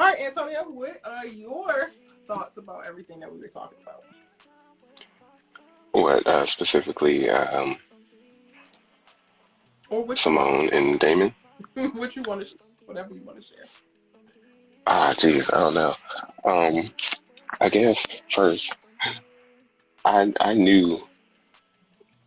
All right, Antonio, what are your thoughts about everything that we were talking about? What specifically Simone and Damon? What you want to share? Whatever you want to share. Geez, I don't know. I guess first, I knew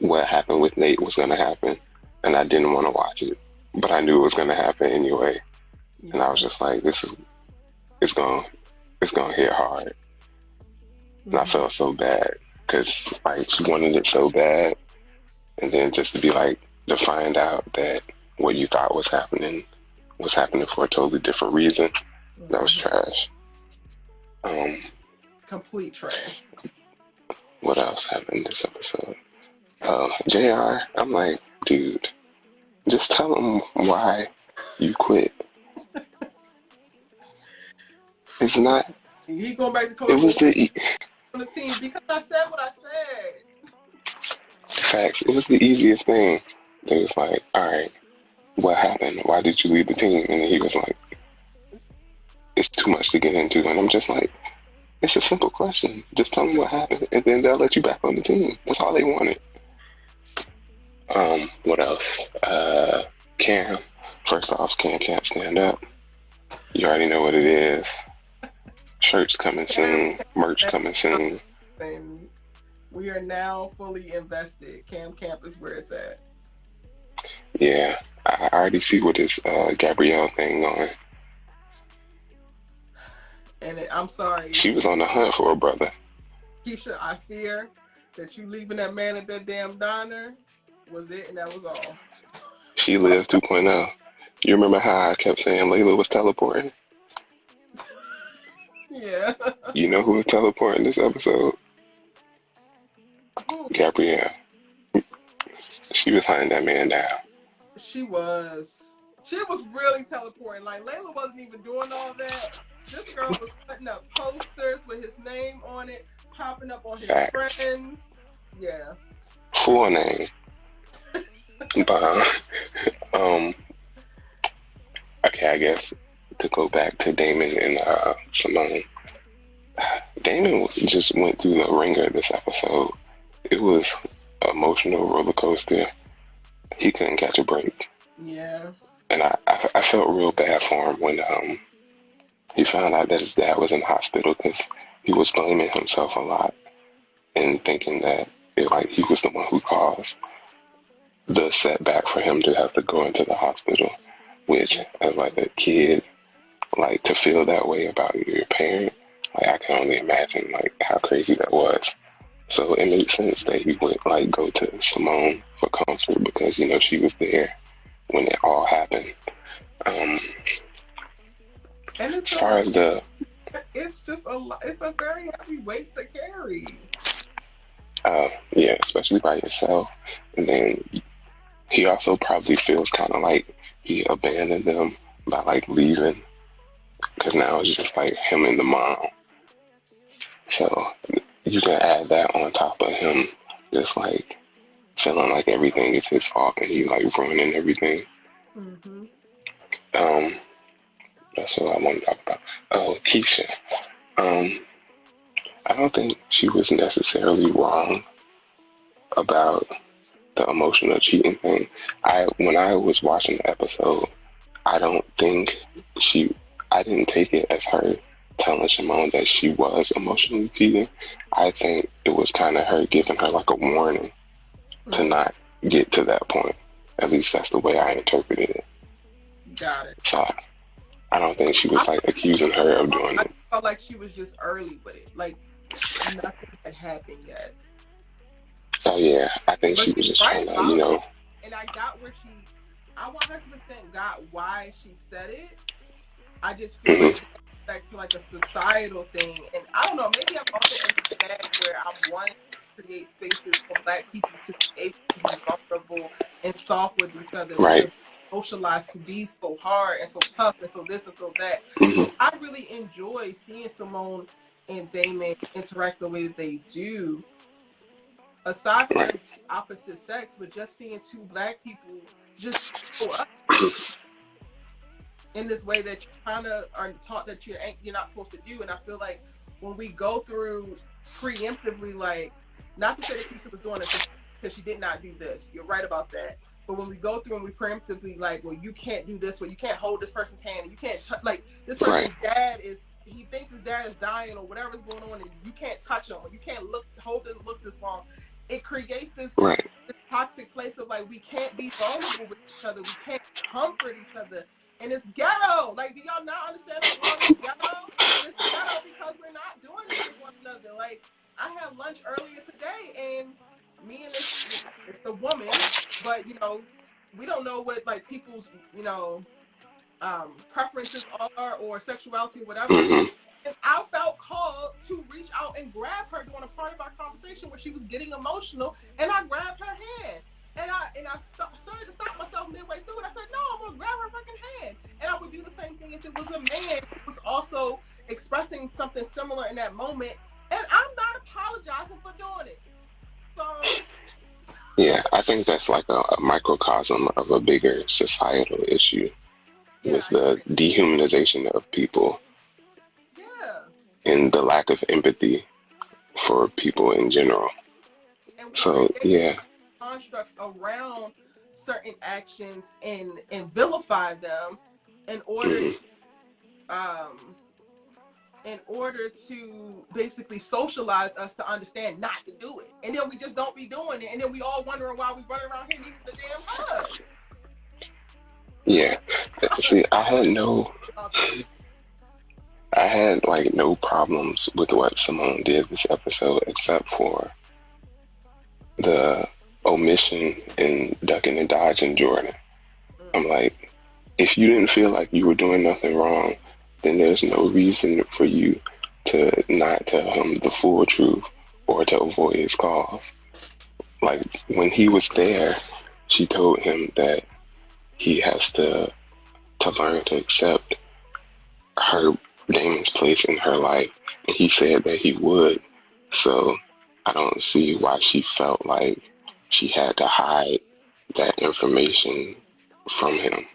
what happened with Nate was going to happen, and I didn't want to watch it, but I knew it was going to happen anyway, and I was just like, it's going to hit hard, and I felt so bad because like she wanted it so bad, and then just to be like to find out that what you thought was happening for a totally different reason. That was trash. Complete trash. What else happened this episode? JR, I'm like, dude, just tell him why you quit. It's not. He going back to coach. It was on the team because I said what I said. Facts. It was the easiest thing. They was like, all right, what happened? Why did you leave the team? And he was like, it's too much to get into. And I'm just like, it's a simple question. Just tell them what happened, and then they'll let you back on the team. That's all they wanted. What else? Cam. First off, Cam can't stand up. You already know what it is. Shirts coming soon. Merch coming soon. And we are now fully invested. Camp is where it's at. Yeah, I already see what this Gabrielle thing going. And I'm sorry. She was on the hunt for a brother. Keisha, I fear that you leaving that man at that damn diner was it, and that was all. She lived 2.0. You remember how I kept saying Layla was teleporting? Yeah. You know who was teleporting this episode? Gabrielle. She was hunting that man down. She was really teleporting. Like, Layla wasn't even doing all that. This girl was putting up posters with his name on it, popping up on his friends. Yeah. Full name. But, okay, I guess to go back to Damon and Simone. Damon just went through the ringer this episode. It was an emotional roller coaster. He couldn't catch a break. Yeah. And I felt real bad for him when he found out that his dad was in the hospital because he was blaming himself a lot and thinking that he was the one who caused the setback for him to have to go into the hospital, which as like a kid, like to feel that way about your parent, like I can only imagine like how crazy that was. So it made sense that he would like go to Simone for comfort because, you know, she was there when it all happened. And as far as it's just it's a very heavy weight to carry. Yeah, especially by yourself. And then he also probably feels kind of like he abandoned them by like leaving because now it's just like him and the mom. So you can add that on top of him just like feeling like everything is his fault and he like ruining everything. Mm-hmm. That's what I want to talk about. Oh, Keisha. I don't think she was necessarily wrong about the emotional cheating thing. When I was watching the episode, I didn't take it as her telling Simone that she was emotionally cheating. I think it was kind of her giving her like a warning to not get to that point. At least that's the way I interpreted it. Got it. So I don't think she was like accusing her of doing it. I felt like she was just early with it. Like nothing had happened yet. Oh yeah, I think she was just trying to, you know. And I got I 100% got why she said it. I just feel like it's back to like a societal thing. And I don't know, maybe I'm also in the bag where I'm wanting to create spaces for Black people to be able to be vulnerable and soft with each other. Right. Socialized to be so hard and so tough and so this and so that. Mm-hmm. So I really enjoy seeing Simone and Damon interact the way that they do. Aside from the opposite sex, but just seeing two Black people just show up. in this way that you kind of are taught that you're not supposed to do. And I feel like when we go through preemptively, like, not to say that Keisha was doing it because she did not do this. You're right about that. But when we go through and we preemptively, like, well, you can't do this, well, you can't hold this person's hand, and you can't like, this person's dad is, he thinks his dad is dying or whatever's going on, and you can't touch him, or you can't look this long. It creates this toxic place of, like, we can't be vulnerable with each other, we can't comfort each other, and it's ghetto. Like, do y'all not understand what's ghetto? It's ghetto because we're not doing it with one another. Like, I had lunch earlier today, and me and it's the woman, but, you know, we don't know what, like, people's, you know, preferences are, or sexuality, or whatever. And I felt called to reach out and grab her during a part of our conversation where she was getting emotional, and I grabbed her hand. And I started to stop myself midway through, and I said, no, I'm going to grab her fucking hand. And I would do the same thing if it was a man who was also expressing something similar in that moment. And I'm not apologizing for doing it. So... yeah, I think that's like a microcosm of a bigger societal issue with the dehumanization of people and the lack of empathy for people in general. And so, yeah. Constructs around certain actions and vilify them in order to basically socialize us to understand not to do it. And then we just don't be doing it. And then we all wondering why we running around here needing the damn hug. Yeah. See, I had like no problems with what Simone did this episode, except for the omission and ducking and dodging Jordan. I'm like, if you didn't feel like you were doing nothing wrong, then there's no reason for you to not tell him the full truth or to avoid his calls. Like, when he was there, she told him that he has to learn to accept Damon's place in her life, and he said that he would. So I don't see why she felt like she had to hide that information from him.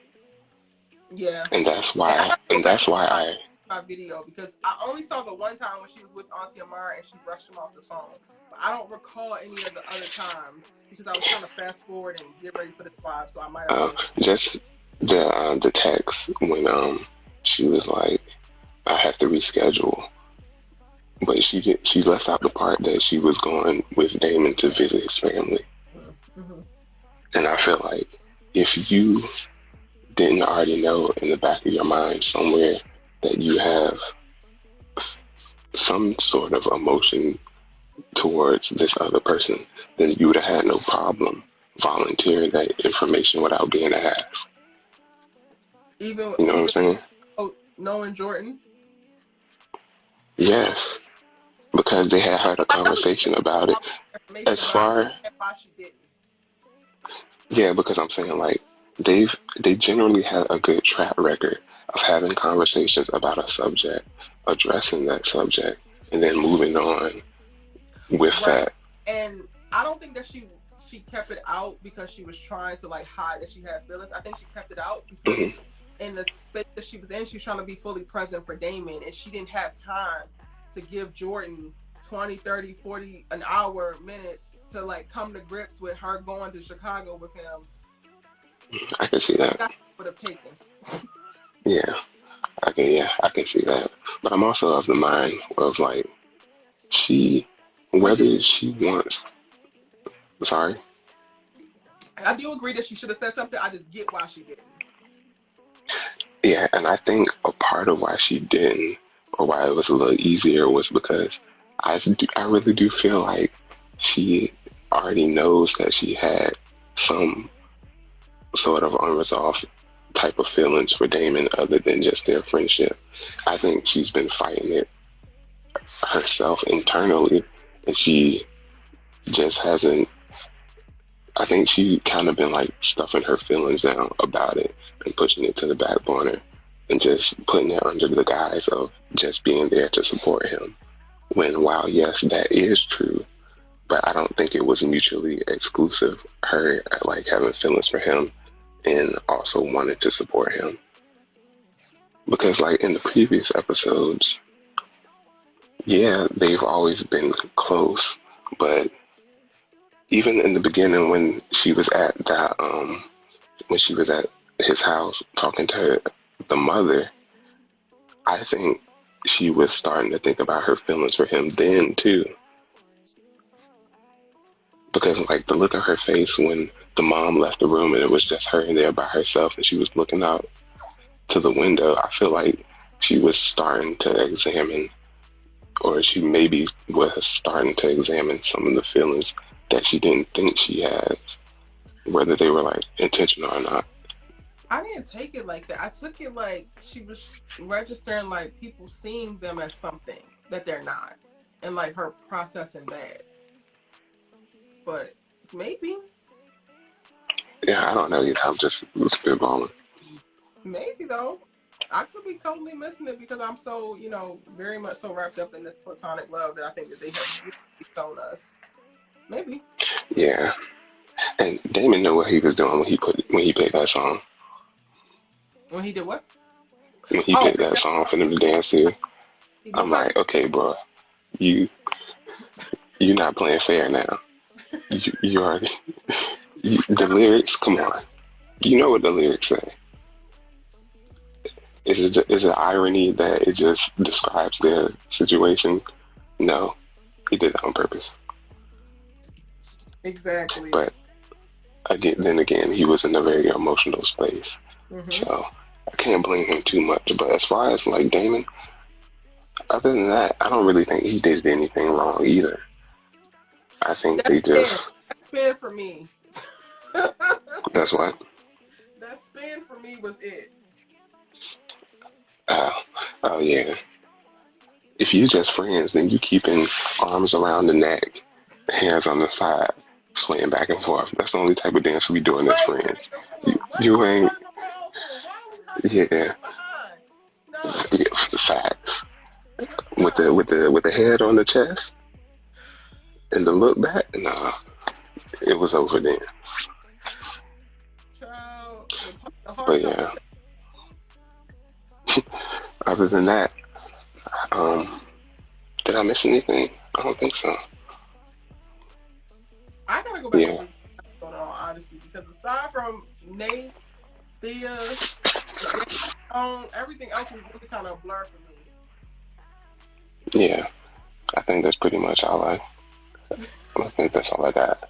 Yeah. And that's why I my video, because I only saw the one time when she was with Auntie Amara and she brushed him off the phone. But I don't recall any of the other times because I was trying to fast forward and get ready for the live, so I might have just the text when she was like, I have to reschedule. But she left out the part that she was going with Damon to visit his family. Mm-hmm. And I feel like if you didn't already know in the back of your mind somewhere that you have some sort of emotion towards this other person, then you would have had no problem volunteering that information without being asked. You know what I'm saying? Oh, knowing Jordan? Yes. Because they had had a conversation about it. As far... Yeah, because I'm saying, like, they generally had a good track record of having conversations about a subject, addressing that subject, and then moving on with that. And I don't think that she kept it out because she was trying to, like, hide that she had feelings. I think she kept it out because in the space that she was in, she was trying to be fully present for Damon, and she didn't have time to give Jordan 20, 30, 40, an hour, minutes to, like, come to grips with her going to Chicago with him. I can see that. That's what would have taken. Yeah, I can see that. But I'm also of the mind of, like, whether she wants... Sorry? I do agree that she should have said something. I just get why she didn't. Yeah, and I think a part of why she didn't, or why it was a little easier, was because I really do feel like she already knows that she had some sort of unresolved type of feelings for Damon other than just their friendship. I think she's been fighting it herself internally, and she just hasn't... I think she kind of been like stuffing her feelings down about it and pushing it to the back burner and just putting it under the guise of just being there to support him. When, while yes, that is true, but I don't think it was mutually exclusive. Her like having feelings for him and also wanted to support him. Because like in the previous episodes, yeah, they've always been close, but even in the beginning when she was at his house talking to the mother, I think she was starting to think about her feelings for him then too. Because like the look on her face when the mom left the room and it was just her in there by herself and she was looking out to the window, I feel like she was starting to examine, or she maybe was starting to examine some of the feelings that she didn't think she had, whether they were like intentional or not. I didn't take it like that. I took it like she was registering like people seeing them as something that they're not, and like her processing that. But maybe. Yeah, I don't know either. I'm just spitballing. Maybe though. I could be totally missing it because I'm so, very much so wrapped up in this platonic love that I think that they have shown us. Maybe. Yeah. And Damon knew what he was doing when he played that song. When he did what? When he picked that song for them to dance to. I'm like, okay, bro, you're not playing fair now. You already the lyrics. Come on, you know what the lyrics say. Is it irony that it just describes their situation? No, he did that on purpose. Exactly. But then again, he was in a very emotional space, so I can't blame him too much. But as far as like Damon, other than that, I don't really think he did anything wrong either. I think that's spin for me. That's what? That spin for me was it. Oh yeah. If you just friends, then you keeping arms around the neck, hands on the side, swaying back and forth. That's the only type of dance we doing as friends. You ain't. Yeah. Facts. With the head on the chest and the look back, nah, it was over then. But yeah. Other than that, did I miss anything? I don't think so. I gotta go back to the all honesty, because aside from Nate, Thea, everything else was really kind of blurred for me. Yeah, I think that's pretty much all I think that's all I got.